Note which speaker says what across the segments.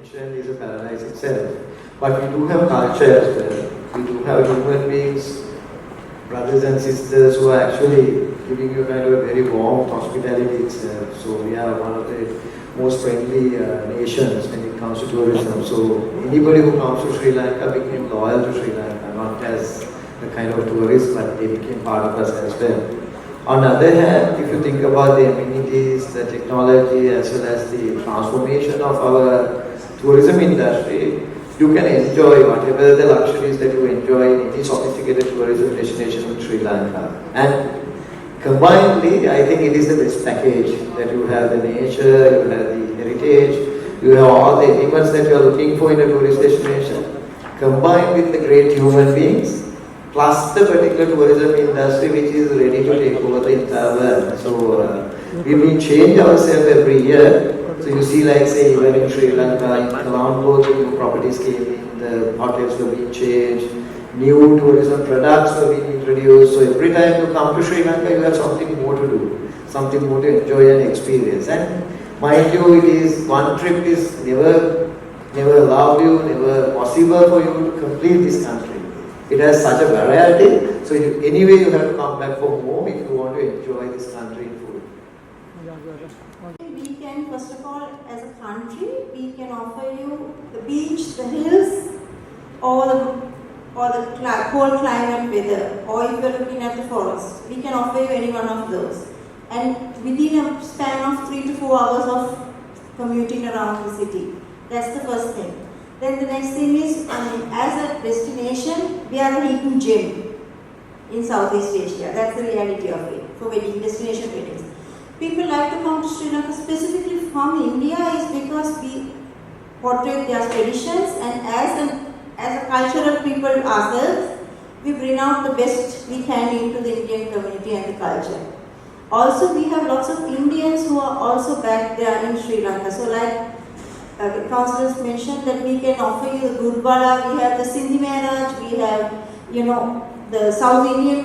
Speaker 1: mentioned is a paradise itself. But we do have culture as well. We do have human beings, brothers and sisters who are actually giving you kind of a very warm hospitality itself. So we are one of the most friendly nations when it comes to tourism. So anybody who comes to Sri Lanka became loyal to Sri Lanka, not as the kind of tourist, but they became part of us as well. On the other hand, if you think about the amenities, the technology, as well as the transformation of our tourism industry, you can enjoy whatever the luxuries that you enjoy in any sophisticated tourism destination in Sri Lanka. And combinedly, I think it is the best package that you have the nature, you have the heritage, you have all the elements that you are looking for in a tourist destination, combined with the great human beings, plus the particular tourism industry which is ready to take over the entire world. So we change ourselves every year. So you see, like say, even in Sri Lanka, in Colombo, the new properties came in, the hotels were being changed, new tourism products were being introduced. So every time you come to Sri Lanka, you have something more to do, something more to enjoy and experience. And mind you, it is one trip is never allowed you, never possible for you to complete this country. It has such a variety. So anyway, you have to come back for more if you want to enjoy this country in full.
Speaker 2: We can, first of all, as a country, we can offer you the beach, the hills, or the cold climate weather, or if you're looking at the forest, we can offer you any one of those. And within a span of 3 to 4 hours of commuting around the city. That's the first thing. Then the next thing is, as a destination, we are a hidden gem in Southeast Asia. That's the reality of it, for destination weddings. People like to come to Sri Lanka specifically from India is because we portray their traditions, and as a cultural people ourselves, we bring out the best we can into the Indian community and the culture. Also, we have lots of Indians who are also back there in Sri Lanka. So like councillors mentioned that we can offer you the Gurdwara, we have the Sindhi Maharaj, we have, the South Indian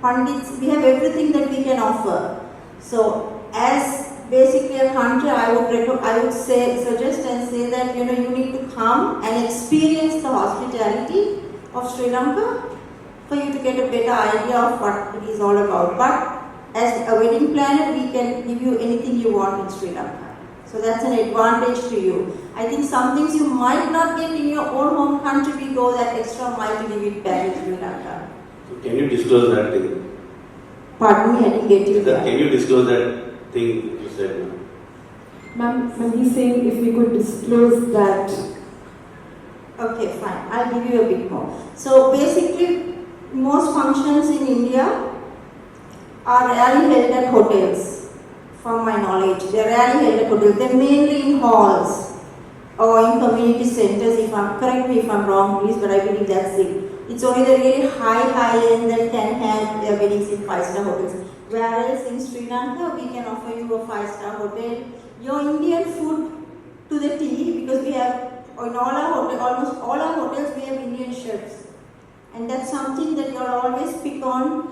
Speaker 2: Pandits, we have everything that we can offer. So as basically a country, I would suggest and say that you need to come and experience the hospitality of Sri Lanka for you to get a better idea of what it is all about. But as a wedding planner, we can give you anything you want in Sri Lanka. So that's an advantage to you. I think some things you might not get in your own home country, we go that extra mile to give it back in Sri Lanka.
Speaker 3: So can you disclose that thing?
Speaker 2: Pardon me, I didn't get you there.
Speaker 3: Can you disclose that thing you said?
Speaker 4: Ma'am, he's saying if we could disclose that.
Speaker 2: Okay, fine. I'll give you a bit more. So basically, most functions in India are rarely held at hotels. From my knowledge, they're rarely held at hotels. They're mainly in halls or in community centers. Correct me if I'm wrong, please, but I believe that's it. It's only the really high end that can have their weddings in 5-star hotels. Whereas in Sri Lanka, we can offer you a 5-star hotel. Your Indian food to the T, because we have in all our hotels, almost all our hotels, we have Indian chefs, and that's something that you'll always pick on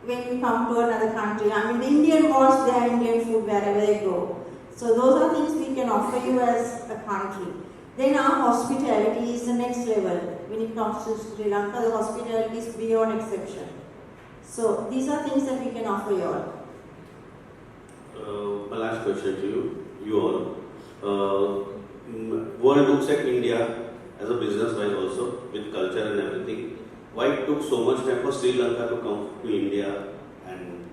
Speaker 2: when you come to another country. I mean, the Indian wants their Indian food wherever they go. So those are things we can offer you as a country. Then our hospitality is the next level. When it comes to Sri Lanka, the hospitality is beyond exception. So these are things that we can offer you all.
Speaker 3: My last question to you all. World looks at India as a business wise also, with culture and everything. Why it took so much time for Sri Lanka to come to India and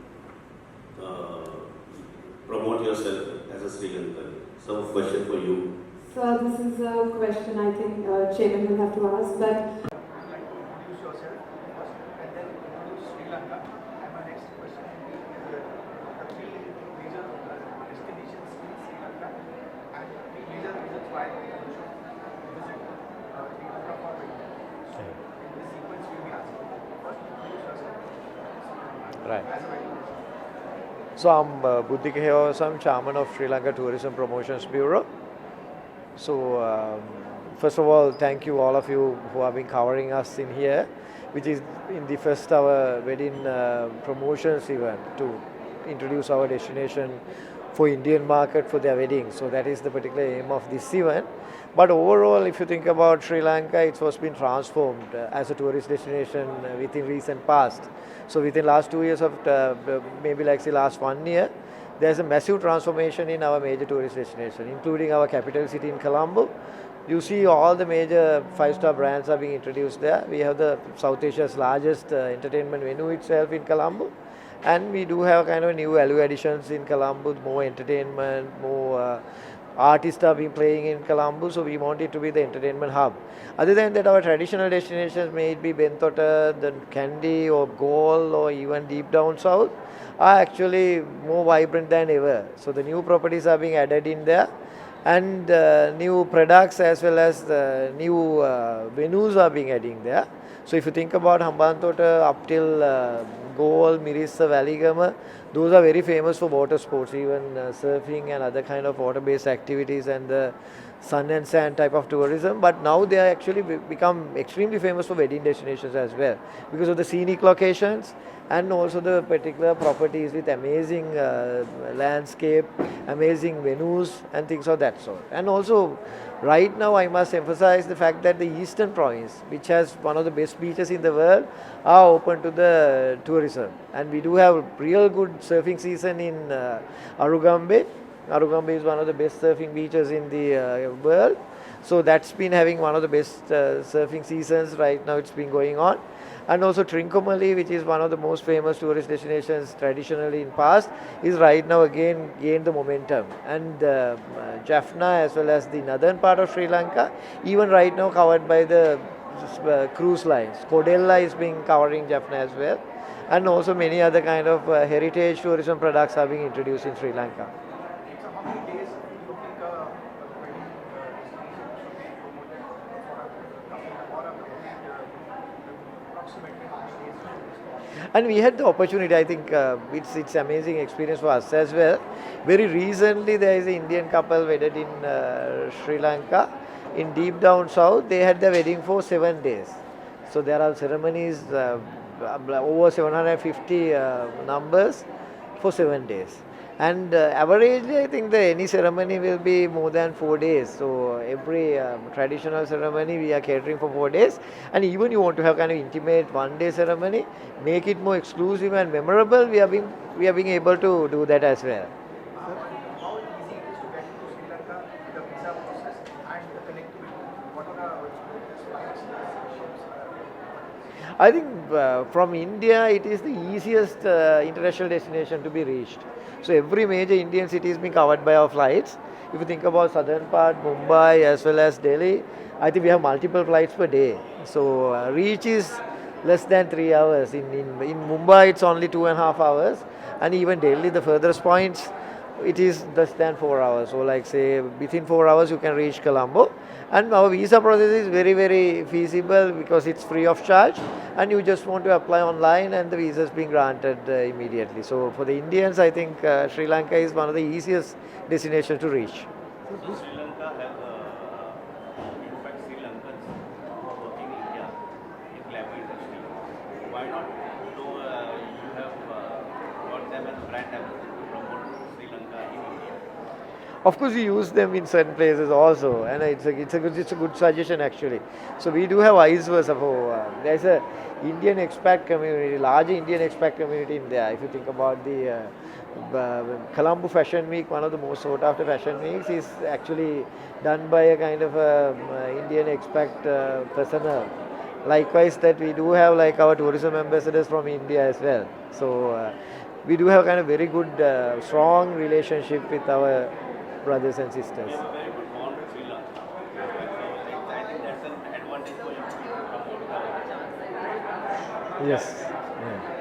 Speaker 3: promote yourself as a Sri Lankan? So, question for you.
Speaker 4: So this is a question I think Chairman will have to ask, but
Speaker 5: I'd like to introduce yourself first and then introduce Sri Lanka. And my next question is the 3 major destinations in Sri Lanka and 3 major reasons why you should visit Sri Lanka for wedding. So in this sequence we will be asking. First, introduce yourself.
Speaker 1: Right.
Speaker 5: As a wedding.
Speaker 1: So I'm Buddhika Hewasam, Chairman of Sri Lanka Tourism Promotions Bureau. So first of all, thank you all of you who have been covering us in here, which is in the first our wedding promotions event to introduce our destination for Indian market for their weddings. So that is the particular aim of this event. But overall, if you think about Sri Lanka, it was been transformed as a tourist destination within recent past. So within last 2 years of maybe like say last 1 year, there's a massive transformation in our major tourist destination, including our capital city in Colombo. You see all the major five-star brands are being introduced there. We have the South Asia's largest entertainment venue itself in Colombo. And we do have kind of new value additions in Colombo, more entertainment, more artists are being playing in Colombo, so we want it to be the entertainment hub. Other than that, our traditional destinations, may it be Bentota, then Kandy or Galle or even deep down south, are actually more vibrant than ever. So the new properties are being added in there, and new products as well as new venues are being added there. So if you think about Hambantota up till Galle, Mirissa, Valigama, those are very famous for water sports, even surfing and other kind of water-based activities and the sun and sand type of tourism. But now they are actually become extremely famous for wedding destinations as well, because of the scenic locations and also the particular properties with amazing landscape, amazing venues and things of that sort. And also right now I must emphasize the fact that the eastern province, which has one of the best beaches in the world, are open to the tourism. And we do have real good surfing season in Arugambe. Arugambe is one of the best surfing beaches in the world. So that's been having one of the best surfing seasons right now. It's been going on. And also Trincomalee, which is one of the most famous tourist destinations traditionally in past, is right now again gained the momentum. And Jaffna as well as the northern part of Sri Lanka, even right now covered by the cruise lines. Kodella is being covering Jaffna as well. And also many other kind of heritage tourism products are being introduced in Sri Lanka.
Speaker 5: So how many days do you think a wedding destination should be promoted for a couple or a approximately how many days should be?
Speaker 1: And we had the opportunity, I think it's amazing experience for us as well. Very recently there is an Indian couple wedded in Sri Lanka, in deep down south. They had their wedding for 7 days. So there are ceremonies, over 750 numbers for 7 days. And averagely, I think any ceremony will be more than 4 days. So every traditional ceremony we are catering for 4 days. And even you want to have kind of intimate 1 day ceremony, make it more exclusive and memorable. We are being able to do that as well.
Speaker 5: How easy it is to get to Sri Lanka, the visa process and the connectivity? What are the flights, ships?
Speaker 1: I think from India, it is the easiest international destination to be reached. So every major Indian city is being covered by our flights. If you think about southern part, Mumbai as well as Delhi, I think we have multiple flights per day. So reach is less than 3 hours. In Mumbai, it's only 2.5 hours. And even Delhi, the furthest points, it is less than 4 hours. So like say within 4 hours you can reach Colombo. And our visa process is very, very feasible because it's free of charge, and you just want to apply online and the visa is being granted immediately. So for the Indians, I think Sri Lanka is one of the easiest destinations to reach.
Speaker 3: So Sri Lanka has, in fact, Sri Lankans who are working in India in glamour industry. Why not? So you have got them as brand ambassador to promote Sri Lanka in India.
Speaker 1: Of course, we use them in certain places also, and it's a good suggestion actually. So we do have vice versa. There's a Indian expat community, large Indian expat community in there. If you think about the Colombo Fashion Week, one of the most sought after fashion weeks, is actually done by a kind of Indian expat personnel. Likewise, that we do have like our tourism ambassadors from India as well. So we do have kind of very good, strong relationship with our brothers and sisters.
Speaker 3: We have a very good bond with Sri Lanka. So I think that's an advantage for you to promote.
Speaker 1: Yes. Yeah.